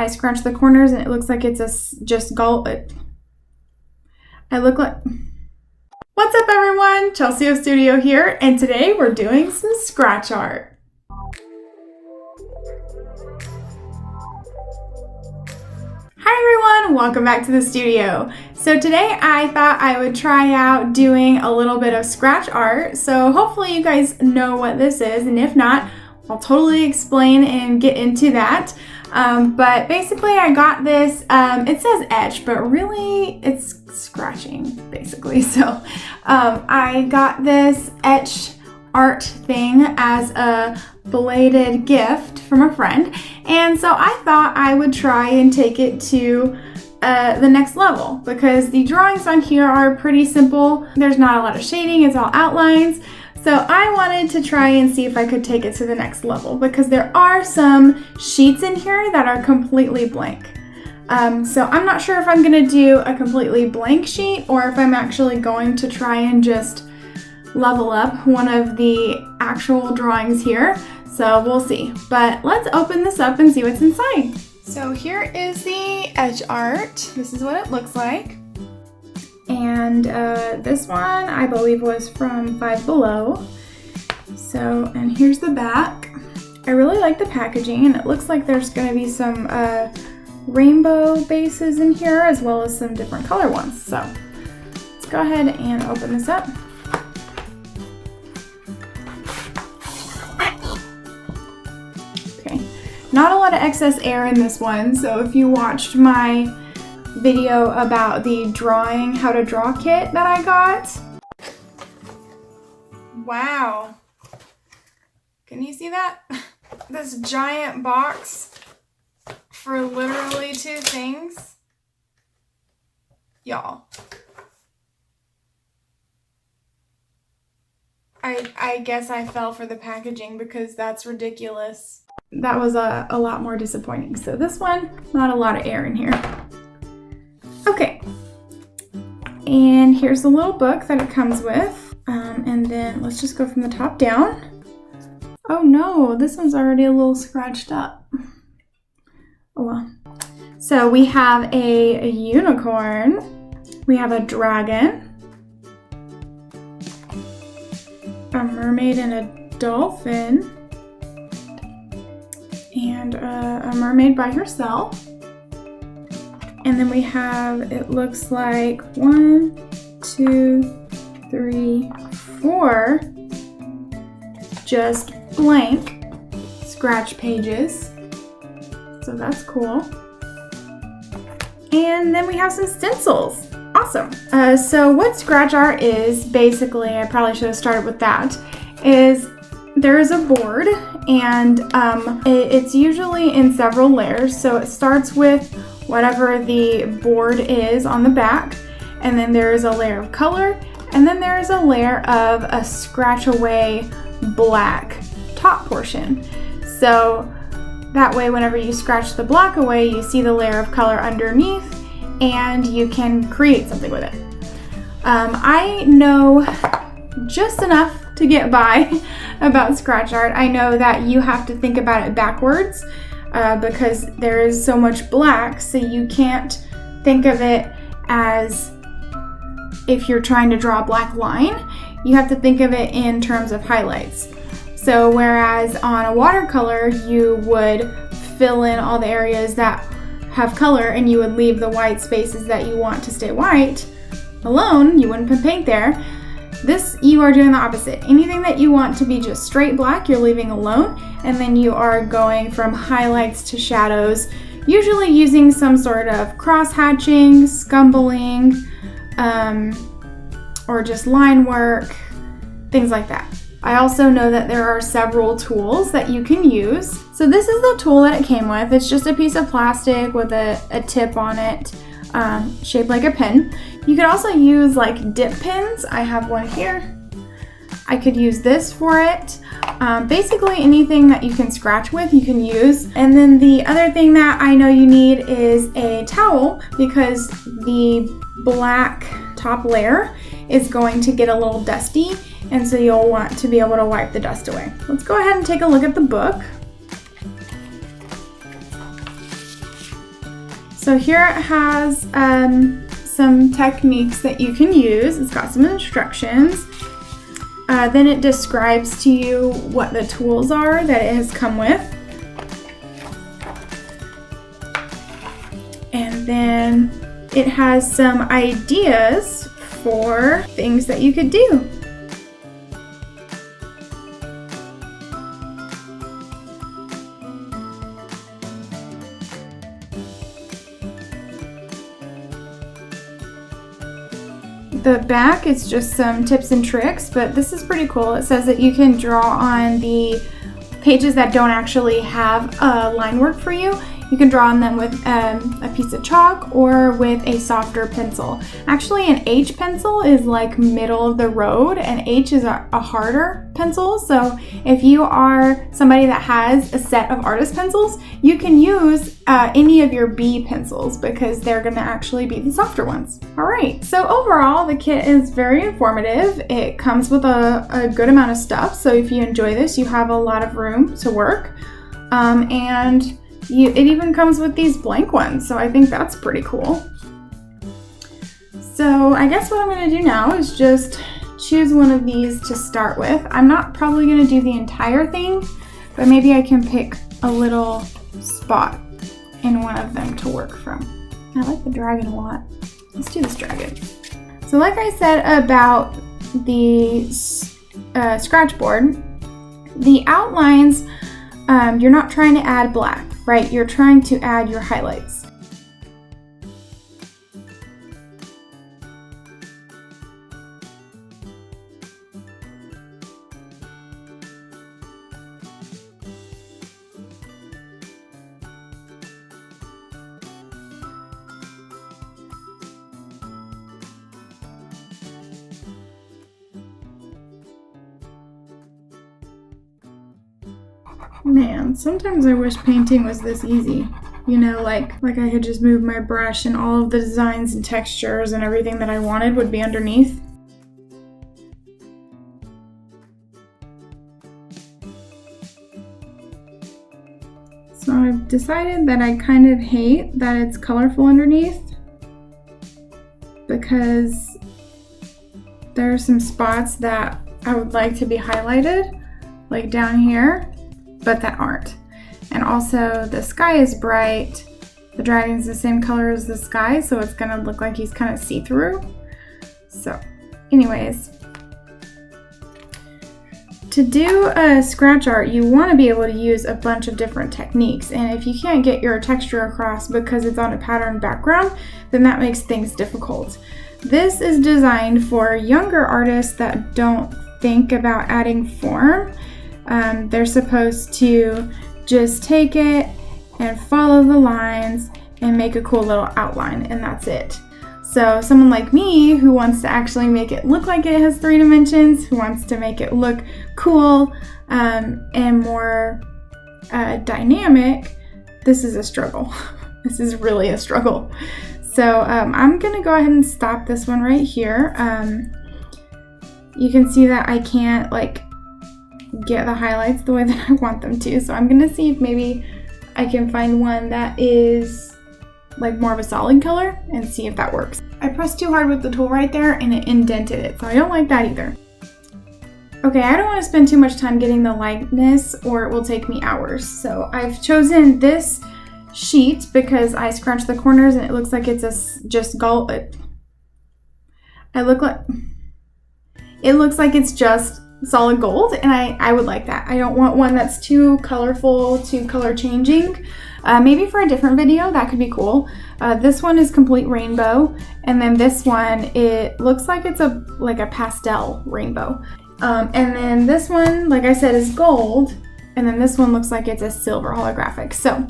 I scratch the corners and it looks like it's just I look like... What's up everyone? Chelsea Studio here, and today we're doing some scratch art. Hi everyone, welcome back to the studio. So today I thought I would try out doing a little bit of scratch art. So hopefully you guys know what this is, and if not, I'll totally explain and get into that. But basically I got this, it says etch, but really it's scratching basically. So I got this etch art thing as a belated gift from a friend, and so I thought I would try and take it to the next level, because the drawings on here are pretty simple. There's not a lot of shading, it's all outlines. So I wanted to try and see if I could take it to the next level, because there are some sheets in here that are completely blank. So I'm not sure if I'm gonna do a completely blank sheet or if I'm actually going to try and just level up one of the actual drawings here. So we'll see. But let's open this up and see what's inside. So here is the edge art. This is what it looks like. And this one I believe was from Five Below. So, and here's the back. I really like the packaging, and it looks like there's gonna be some rainbow bases in here as well as some different color ones. So let's go ahead and open this up. Okay, not a lot of excess air in this one, so if you watched my video about the how to draw kit that I got. Wow. Can you see that? This giant box for literally 2 things. Y'all. I guess I fell for the packaging because that's ridiculous. That was a lot more disappointing. So this one, not a lot of air in here. Okay, and here's the little book that it comes with, and then let's just go from the top down. Oh no, this one's already a little scratched up. Oh well. So we have a unicorn, we have a dragon, a mermaid and a dolphin, and a mermaid by herself. And then we have, it looks like 1, 2, 3, 4 just blank scratch pages. So that's cool. And then we have some stencils. Awesome. So what scratch art is, basically, I probably should have started with that, is there is a board, and it's usually in several layers. So it starts with whatever the board is on the back, and then there is a layer of color, and then there is a layer of a scratch away black top portion. So that way whenever you scratch the black away, you see the layer of color underneath and you can create something with it. I know just enough to get by about scratch art. I know that you have to think about it backwards, because there is so much black, so you can't think of it as if you're trying to draw a black line. You have to think of it in terms of highlights. So whereas on a watercolor, you would fill in all the areas that have color and you would leave the white spaces that you want to stay white alone, you wouldn't put paint there. This, you are doing the opposite. Anything that you want to be just straight black, you're leaving alone, and then you are going from highlights to shadows, usually using some sort of cross-hatching, scumbling, or just line work, things like that. I also know that there are several tools that you can use. So this is the tool that it came with. It's just a piece of plastic with a tip on it, shaped like a pen. You could also use like dip pins. I have one here. I could use this for it. Basically anything that you can scratch with, you can use. And then the other thing that I know you need is a towel, because the black top layer is going to get a little dusty, and so you'll want to be able to wipe the dust away. Let's go ahead and take a look at the book. So here it has some techniques that you can use. It's got some instructions. Then it describes to you what the tools are that it has come with. And then it has some ideas for things that you could do. The back is just some tips and tricks, but this is pretty cool. It says that you can draw on the pages that don't actually have line work for you. You can draw on them with a piece of chalk or with a softer pencil. Actually, an H pencil is like middle of the road, and H is a harder pencil. So if you are somebody that has a set of artist pencils, you can use any of your B pencils because they're gonna actually be the softer ones. All right, so overall, the kit is very informative. It comes with a good amount of stuff. So if you enjoy this, you have a lot of room to work. It even comes with these blank ones, so I think that's pretty cool. So I guess what I'm going to do now is just choose one of these to start with. I'm not probably going to do the entire thing, but maybe I can pick a little spot in one of them to work from. I like the dragon a lot. Let's do this dragon. So like I said about the scratch board, the outlines, you're not trying to add black, right? You're trying to add your highlights. Man, sometimes I wish painting was this easy. You know, like I could just move my brush and all of the designs and textures and everything that I wanted would be underneath. So I've decided that I kind of hate that it's colorful underneath because there are some spots that I would like to be highlighted, like down here, but that aren't. And also the sky is bright. The dragon's the same color as the sky, so it's gonna look like he's kind of see-through. So anyways, to do a scratch art, you want to be able to use a bunch of different techniques. And if you can't get your texture across because it's on a pattern background, then that makes things difficult. This is designed for younger artists that don't think about adding form. They're supposed to just take it and follow the lines and make a cool little outline, and that's it. So someone like me who wants to actually make it look like it has 3 dimensions, who wants to make it look cool and more dynamic, this is a struggle. This is really a struggle. So I'm gonna go ahead and stop this one right here. You can see that I can't like get the highlights the way that I want them to. So I'm gonna see if maybe I can find one that is like more of a solid color and see if that works. I pressed too hard with the tool right there and it indented it, so I don't like that either. Okay, I don't want to spend too much time getting the likeness or it will take me hours. So I've chosen this sheet because I scratched the corners and it looks like it's just gold. It looks like it's just solid gold, and I would like that. I don't want one that's too colorful, too color changing. Maybe for a different video, that could be cool. This one is complete rainbow, and then this one, it looks like it's like a pastel rainbow. And then this one, like I said, is gold, and then this one looks like it's a silver holographic. So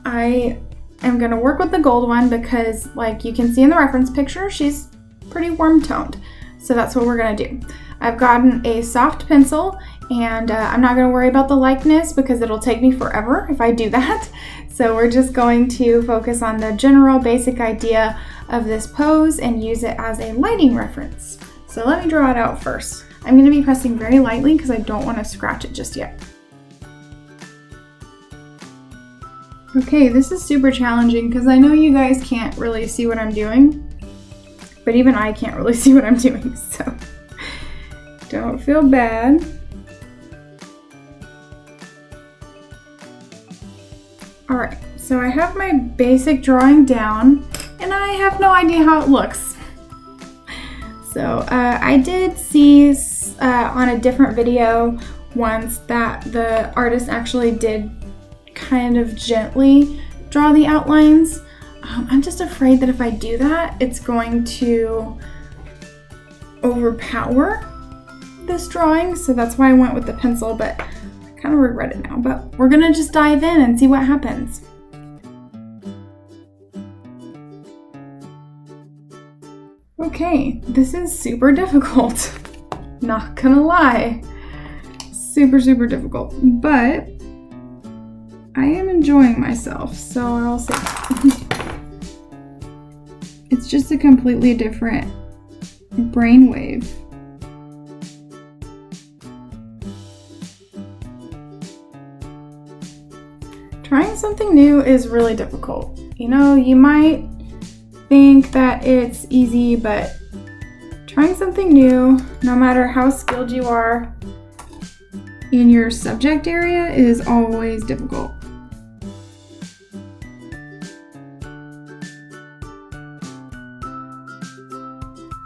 I am gonna work with the gold one because, like you can see in the reference picture, she's pretty warm toned. So that's what we're gonna do. I've gotten a soft pencil, and I'm not going to worry about the likeness because it'll take me forever if I do that. So we're just going to focus on the general basic idea of this pose and use it as a lighting reference. So let me draw it out first. I'm going to be pressing very lightly because I don't want to scratch it just yet. Okay, this is super challenging because I know you guys can't really see what I'm doing, but even I can't really see what I'm doing, so don't feel bad. All right, so I have my basic drawing down and I have no idea how it looks. So I did see on a different video once that the artist actually did kind of gently draw the outlines. I'm just afraid that if I do that, it's going to overpower this drawing. So that's why I went with the pencil, but I kind of regret it now. But we're gonna just dive in and see what happens. Okay, this is super difficult. Not gonna lie. Super, super difficult. But I am enjoying myself, so I'll say. It's just a completely different brainwave. Trying something new is really difficult. You know, you might think that it's easy, but trying something new, no matter how skilled you are in your subject area, is always difficult.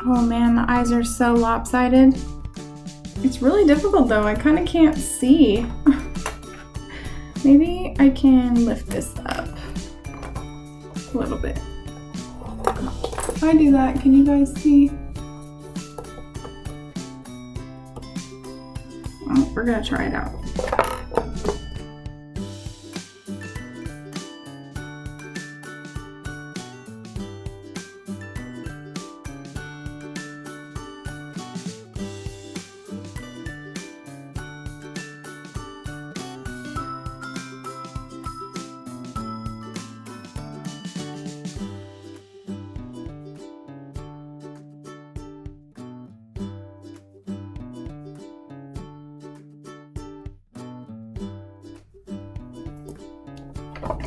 Oh man, the eyes are so lopsided. It's really difficult though, I kind of can't see. Maybe I can lift this up a little bit. If I do that, can you guys see? Well, we're gonna try it out.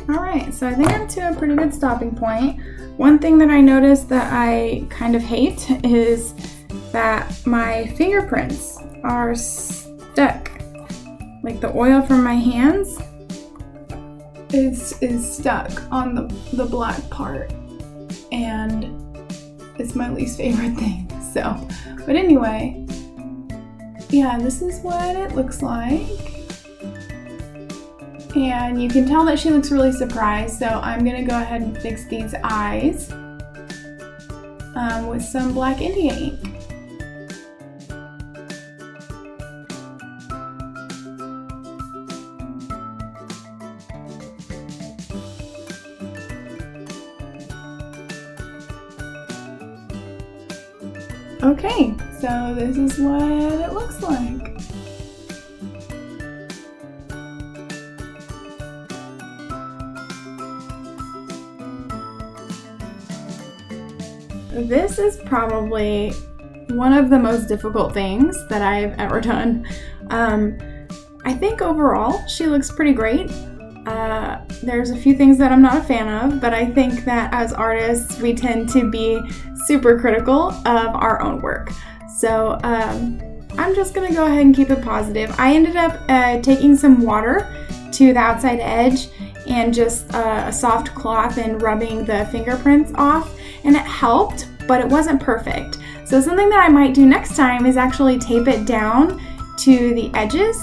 Alright, so I think I'm to a pretty good stopping point. One thing that I noticed that I kind of hate is that my fingerprints are stuck. Like the oil from my hands is stuck on the black part, and it's my least favorite thing. So, but anyway, yeah, this is what it looks like. And you can tell that she looks really surprised, so I'm gonna go ahead and fix these eyes with some black India ink. Okay, so this is what it looks like. This is probably one of the most difficult things that I've ever done. I think overall she looks pretty great. There's a few things that I'm not a fan of, but I think that as artists we tend to be super critical of our own work. So I'm just gonna go ahead and keep it positive. I ended up taking some water to the outside edge and just a soft cloth and rubbing the fingerprints off, and it helped, but it wasn't perfect. So something that I might do next time is actually tape it down to the edges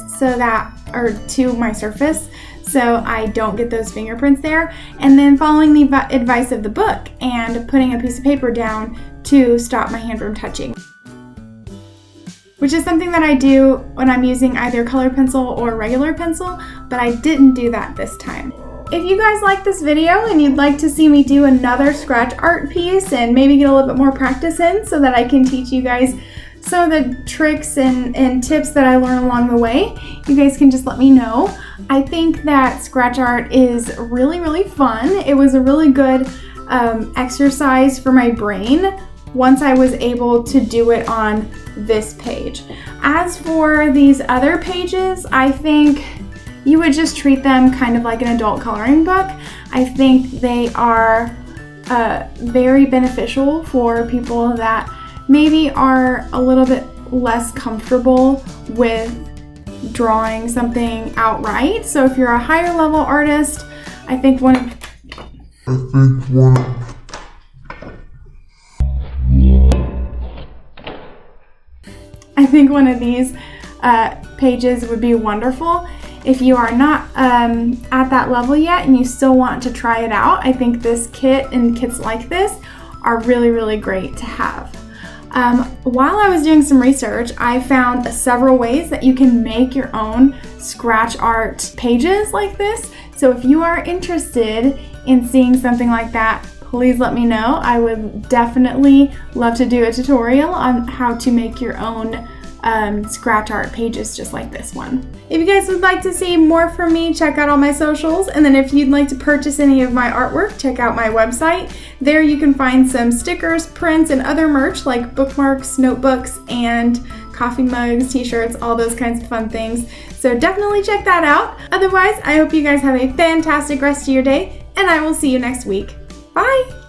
or to my surface, so I don't get those fingerprints there, and then following the advice of the book and putting a piece of paper down to stop my hand from touching. Which is something that I do when I'm using either color pencil or regular pencil, but I didn't do that this time. If you guys like this video and you'd like to see me do another scratch art piece and maybe get a little bit more practice in so that I can teach you guys some of the tricks and tips that I learn along the way, you guys can just let me know. I think that scratch art is really, really fun. It was a really good exercise for my brain once I was able to do it on this page. As for these other pages, I think, you would just treat them kind of like an adult coloring book. I think they are very beneficial for people that maybe are a little bit less comfortable with drawing something outright. So if you're a higher level artist, I think one of these pages would be wonderful. If you are not at that level yet and you still want to try it out, I think this kit and kits like this are really, really great to have. While I was doing some research, I found several ways that you can make your own scratch art pages like this. So if you are interested in seeing something like that, please let me know. I would definitely love to do a tutorial on how to make your own scratch art pages just like this one. If you guys would like to see more from me, check out all my socials, and then if you'd like to purchase any of my artwork, check out my website. There you can find some stickers, prints, and other merch like bookmarks, notebooks, and coffee mugs, t-shirts, all those kinds of fun things. So definitely check that out. Otherwise, I hope you guys have a fantastic rest of your day, and I will see you next week. Bye!